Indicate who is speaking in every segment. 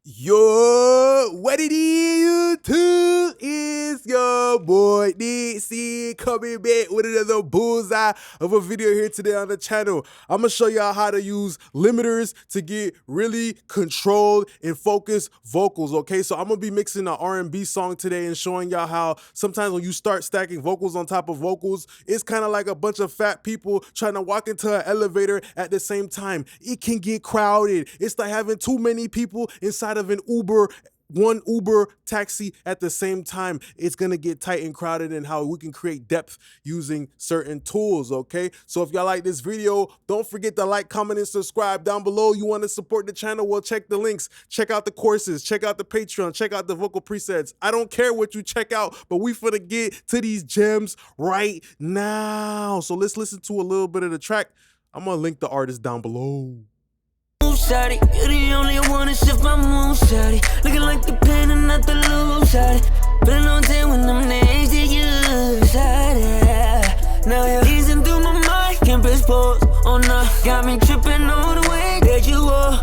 Speaker 1: Yo, what it is, YouTube? It's your boy DC coming back with another bullseye of a video here today on the channel. I'm gonna show y'all how to use limiters to get really controlled and focused vocals, okay? So I'm gonna be mixing an R&B song today and showing y'all how sometimes when you start stacking vocals on top of vocals, it's kind of like a bunch of fat people trying to walk into an elevator at the same time. It can get crowded. It's like having too many people inside of an one Uber taxi at the same time. It's gonna get tight and crowded, and how we can create depth using certain tools, okay? So if y'all like this video, don't forget to like, comment, and subscribe down below. You want to support the channel? Well, check the links, check out the courses, check out the Patreon, check out the vocal presets. I don't care what you check out, but we finna get to these gems right now. So let's listen to a little bit of the track. I'm gonna link the artist down below.
Speaker 2: Shawty, you're the only one to shift my mood, shawty. Looking like the pen and not the lose, shawty. Been on 10 when them names to you, shawty. Now you're easing through my mind, can't press pause. Oh no, got me tripping all the way that you are.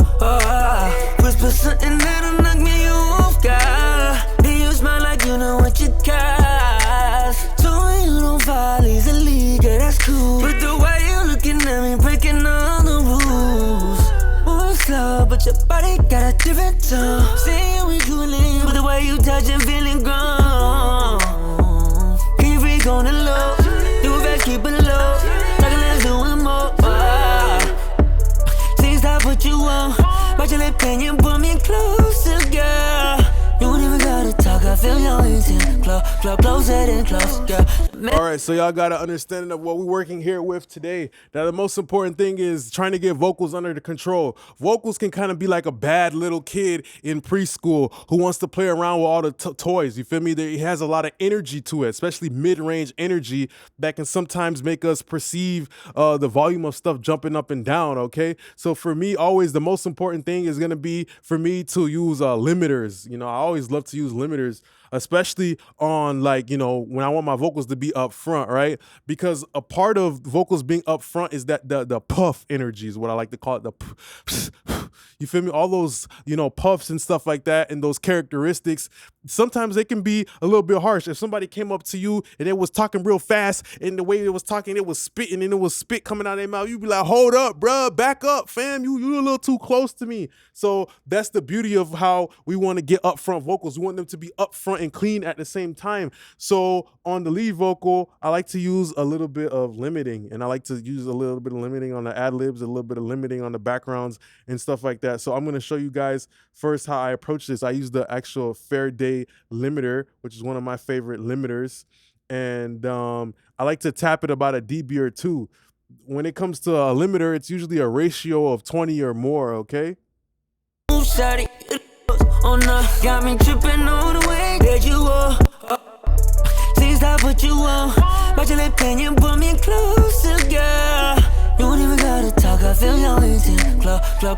Speaker 2: Whisper something that'll knock me off guard. Then you smile like you know what you got. So you don't fall easily, girl, that's cool. But the way you looking at me, breaking all the rules. Slow, but your body got a different tone. Saying we coolin', but the way you touch and feeling grown. Can you freak on the low? Do it fast, keep it low. Talking less, doing more. See, stop what you want. Watch your lip and you pull me closer, girl. You don't even gotta talk, I feel your intent. Closer and close, girl.
Speaker 1: All right, so y'all got an understanding of what we're working here with today. Now, the most important thing is trying to get vocals under the control. Vocals can kind of be like a bad little kid in preschool who wants to play around with all the toys. You feel me? It has a lot of energy to it, especially mid-range energy that can sometimes make us perceive the volume of stuff jumping up and down, okay? So for me, always the most important thing is gonna be for me to use limiters. You know, I always love to use limiters, especially on, like, you know, when I want my vocals to be up front, right? Because a part of vocals being up front is that the puff energy is what I like to call it. You feel me? All those, you know, puffs and stuff like that, and those characteristics, sometimes they can be a little bit harsh. If somebody came up to you and it was talking real fast, and the way it was talking, it was spitting, and it was spit coming out of their mouth, you'd be like, hold up, bruh, back up, fam. You a little too close to me. So that's the beauty of how we want to get upfront vocals. We want them to be upfront and clean at the same time. So on the lead vocal, I like to use a little bit of limiting, and I like to use a little bit of limiting on the ad-libs, a little bit of limiting on the backgrounds and stuff like that. So I'm going to show you guys first how I approach this. I use the actual Faraday limiter, which is one of my favorite limiters, and I like to tap it about a dB or two. When it comes to a limiter, it's usually a ratio of 20 or more, okay?
Speaker 2: Oh no, got me tripping all the way that you are. See, stop what you want. Watch your lip and you pull me closer, girl. You don't even gotta talk, I feel your intent.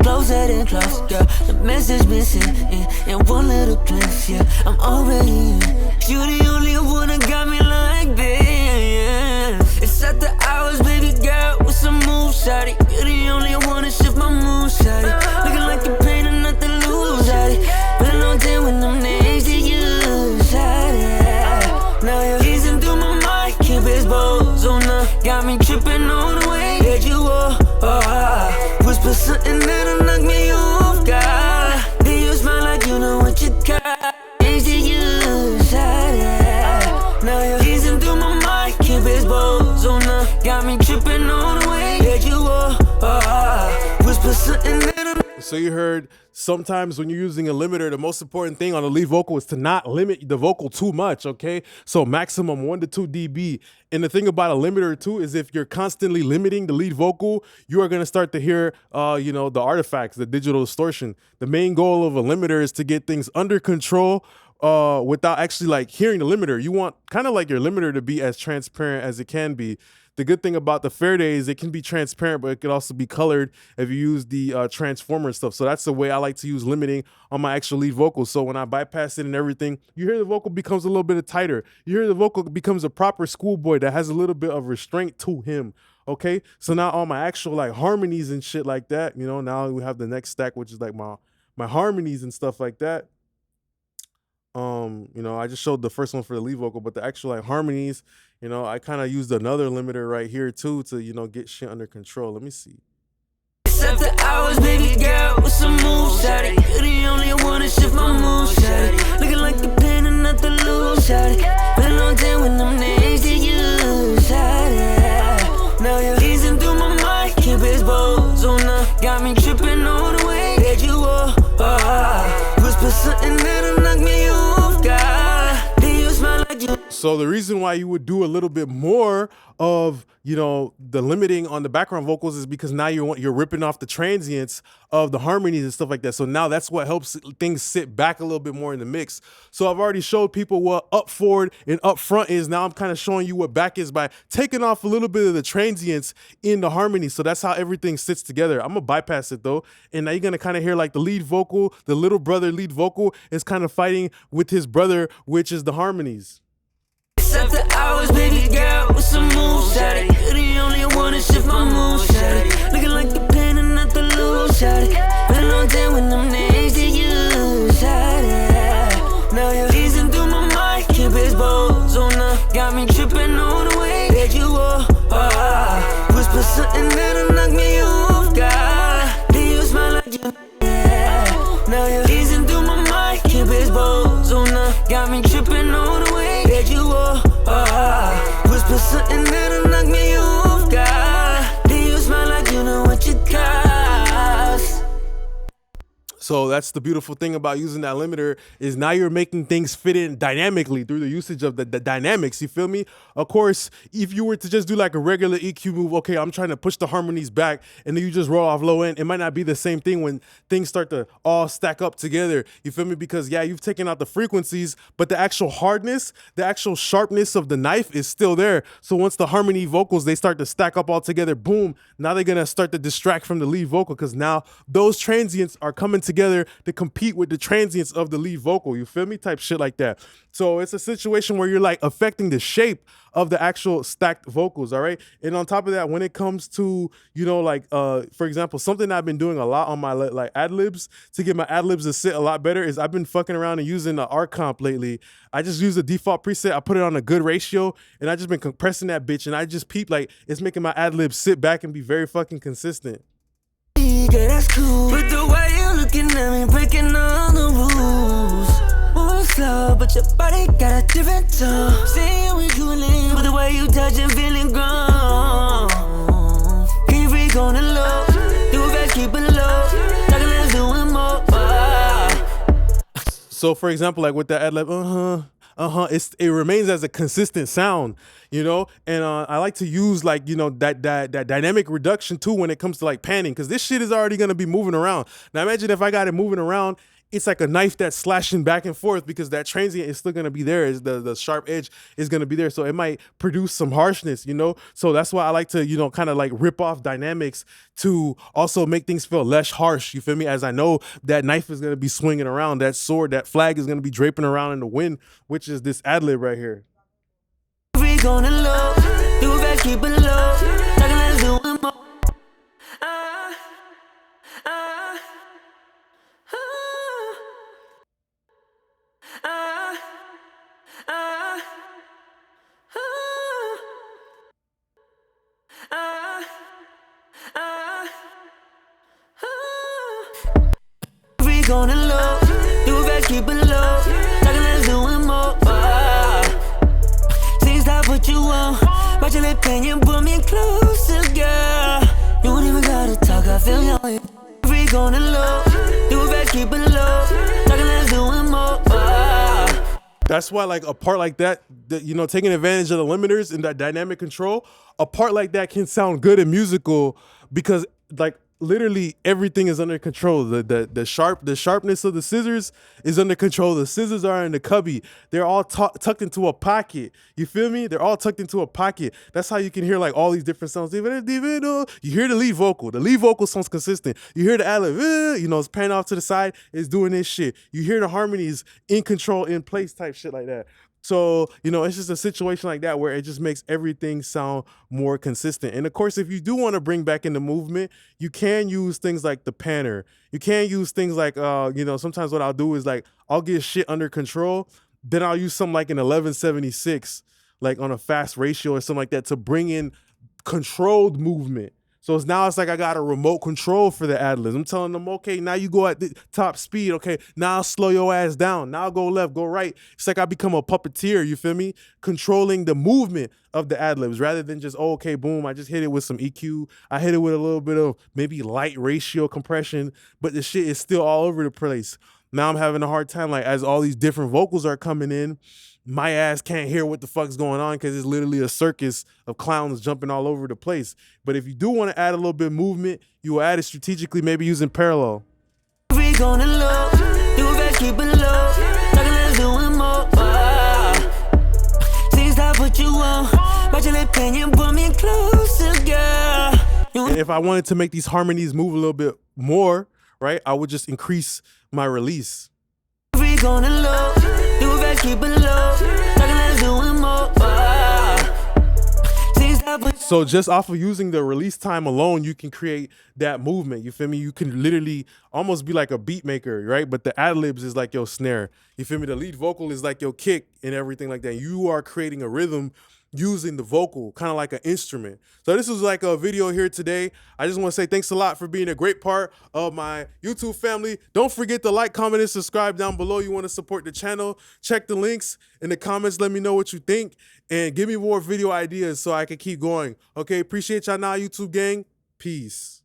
Speaker 2: Closer and close, girl. The message missing in one little glimpse, yeah. I'm already in. You the only one that got me like this. It's at the hours, baby girl, with some moves, shawty. You the only one to shift my mood, shawty. Looking like the pain and not the lose, shawty. Been on 10 when them names to you, shawty. Now you're easing through my mind, keep his balls on the. Got me tripping all the way that you are. Whisper something that'll knock me off guard. Then you smile like you know what you got. Names to you, shawty. Now you're easing through my mind, keep his balls on the. Got me tripping all the way that you are. Whisper something that'll.
Speaker 1: So you heard, sometimes when you're using a limiter, the most important thing on the lead vocal is to not limit the vocal too much, okay? So maximum 1 to 2 dB. And the thing about a limiter too is if you're constantly limiting the lead vocal, you are gonna start to hear, you know, the artifacts, the digital distortion. The main goal of a limiter is to get things under control without actually like hearing the limiter. You want kind of like your limiter to be as transparent as it can be. The good thing about the Faraday is it can be transparent, but it can also be colored if you use the transformer stuff. So that's the way I like to use limiting on my actual lead vocal. So when I bypass it and everything, you hear the vocal becomes a little bit tighter. You hear the vocal becomes a proper schoolboy that has a little bit of restraint to him. Okay, so now on my actual like harmonies and shit like that, you know, now we have the next stack, which is like my my harmonies and stuff like that. You know, I just showed the first one for the lead vocal, but the actual like harmonies, you know, I kind of used another limiter right here too to, you know, get shit under control. Let me see.
Speaker 2: After hours, baby girl, with some moves, shawty. You're the only one to shift my mood, shawty. Looking like the pin and not the lose, shawty. Been a long time when them names to you, shawty. Now you're easing through my mind, keep it OZONE. Got me tripping all the way that you are. Whisper something that'll knock me off, God. Do you smile like you?
Speaker 1: So the reason why you would do a little bit more of, you know, the limiting on the background vocals is because now you're ripping off the transients of the harmonies and stuff like that. So now that's what helps things sit back a little bit more in the mix. So I've already showed people what up forward and up front is. Now I'm kind of showing you what back is by taking off a little bit of the transients in the harmony. So that's how everything sits together. I'm gonna bypass it though. And now you're gonna kind of hear like the lead vocal, the little brother lead vocal is kind of fighting with his brother, which is the harmonies.
Speaker 2: After hours, baby girl, with some moves, shawty. You're the only one to shift my mood, shawty. Looking like the pin and not the lose, shawty. Been a long time when them names to you, shawty. Now you're easing through my mind, keep it OZONE. Got me tripping all the way that you are. Whisper something that'll knock me off, God. Do you smile like you? Now you're easing through my mind, keep it OZONE. Got me tripping all the way that you are. Whisper something that'll knock me off, God. Do you smile like you know what you cost?
Speaker 1: So that's the beautiful thing about using that limiter is now you're making things fit in dynamically through the usage of the dynamics. You feel me? Of course, if you were to just do like a regular EQ move, okay, I'm trying to push the harmonies back and then you just roll off low end, it might not be the same thing when things start to all stack up together. You feel me? Because yeah, you've taken out the frequencies, but the actual hardness, the actual sharpness of the knife is still there. So once the harmony vocals, they start to stack up all together, boom, now they're gonna start to distract from the lead vocal because now those transients are coming together to compete with the transients of the lead vocal, you feel me? Type shit like that. So it's a situation where you're like affecting the shape of the actual stacked vocals, all right? And on top of that, when it comes to, you know, like, for example, something I've been doing a lot on my like ad-libs to get my ad-libs to sit a lot better is I've been fucking around and using the R comp lately. I just use the default preset, I put it on a good ratio, and I just been compressing that bitch, and I just peep like it's making my ad-libs sit back and be very fucking consistent.
Speaker 2: Yeah, that's cool. But the way you looking at me, breaking all the rules. Moving slow, but your body got a different tone. Saying we cooling, but the way you touching, feeling grown. Can you freak on the low? Do it fast, keep it low. Talking less, doing more.
Speaker 1: So for example, like with the ad-lib, it remains as a consistent sound, you know, and I like to use like, you know, that dynamic reduction too when it comes to like panning, because this shit is already gonna be moving around. Now imagine if I got it moving around, it's like a knife that's slashing back and forth because that transient is still gonna be there. Is the sharp edge is gonna be there, so it might produce some harshness, you know. So that's why I like to, you know, kind of like rip off dynamics to also make things feel less harsh. You feel me? As I know that knife is gonna be swinging around, that sword, that flag is gonna be draping around in the wind, which is this ad-lib right here.
Speaker 2: Freak on the low, do it fast, keep it low. Talking less, doing more. Freak on the low, do it fast, keep it low. Talking less, doing more. See, stop what you want. Watch your lip and you pull me closer, girl. You don't even gotta talk, I feel you. Freak on the low, do it fast, keep it low. Talking less, doing more.
Speaker 1: That's why like a part like that, you know, taking advantage of the limiters and that dynamic control, a part like that can sound good and musical because like literally everything is under control. The sharpness of the scissors is under control. The scissors are in the cubby. They're all tucked into a pocket. You feel me? They're all tucked into a pocket. That's how you can hear like all these different sounds. You hear the lead vocal. The lead vocal sounds consistent. You hear the ad-lib, you know, it's panning off to the side. It's doing this shit. You hear the harmonies in control, in place type shit like that. So, you know, it's just a situation like that where it just makes everything sound more consistent. And of course, if you do want to bring back in the movement, you can use things like the panner. You can use things like, you know, sometimes what I'll do is like, I'll get shit under control. Then I'll use something like an 1176, like on a fast ratio or something like that to bring in controlled movement. So it's like I got a remote control for the ad-libs. I'm telling them, okay, now you go at the top speed. Okay, now I'll slow your ass down. Now I'll go left, go right. It's like I become a puppeteer, you feel me? Controlling the movement of the ad-libs rather than just, oh, okay, boom, I just hit it with some EQ. I hit it with a little bit of maybe light ratio compression, but the shit is still all over the place. Now I'm having a hard time, like as all these different vocals are coming in, my ass can't hear what the fuck's going on because it's literally a circus of clowns jumping all over the place. But if you do want to add a little bit of movement, you will add it strategically, maybe using parallel.
Speaker 2: Keep it low. Talking, let's do it more. See, stop what you want. Watch your lip and you pull me closer, girl.
Speaker 1: And if I wanted to make these harmonies move a little bit more, right, I would just increase my release.
Speaker 2: Keep it low. Talking, let's do it more.
Speaker 1: So just off of using the release time alone, you can create that movement. You feel me? You can literally almost be like a beat maker, right? But the ad-libs is like your snare. You feel me? The lead vocal is like your kick and everything like that. You are creating a rhythm using the vocal, kind of like an instrument. So this was like a video here today. I just want to say thanks a lot for being a great part of my YouTube family. Don't forget to like, comment, and subscribe down below. You want to support the channel. Check the links in the comments. Let me know what you think and give me more video ideas so I can keep going. Okay, appreciate y'all now, YouTube gang. Peace.